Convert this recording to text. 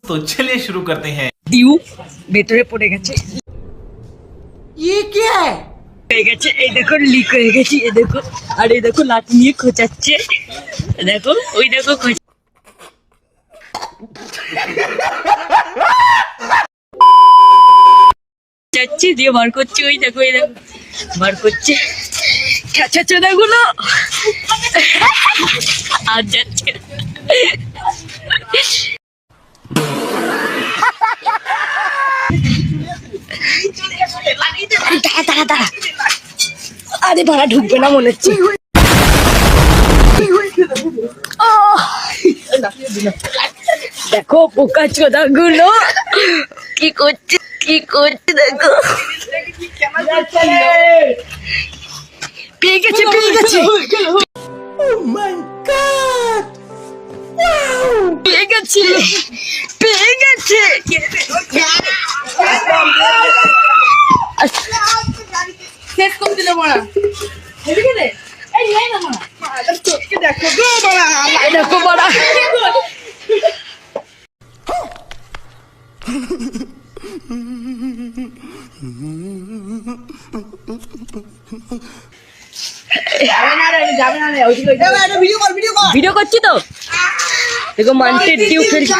तो चलिए शुरू करते हैं। ডিউ ভেতরে পড়ে গেছে। ये क्या है? হয়ে গেছে, এই দেখো লিক হয়ে গেছে, এই দেখো। আর এই দেখো লাঠি নিয়ে খোঁচাচ্ছে, দেখো ওই দেখো খোঁচাচ্ছে দিয়ে বার করছে, ওই দেখো এই দেখো বার করছে খেঁচা চোদাগুলো আর যাচ্ছে। দাঁড়া আরে ভাড়া ঢুকবে না মনে হচ্ছে। দেখো পোকা চোদা গুলো কি করছে দেখো। পেয়ে গেছে পেয়ে গেছে পেয়ে গেছে। শেষ করে দিল বড়া। এদিকে দে। এই নাই না বড়া। তোকে দেখো গো বড়া। দেখো বড়া যাবে না রে ওইদিকে ভিডিও কর ভিডিও করছি তো। দেখো মান্টেড ডিউ খেলছে।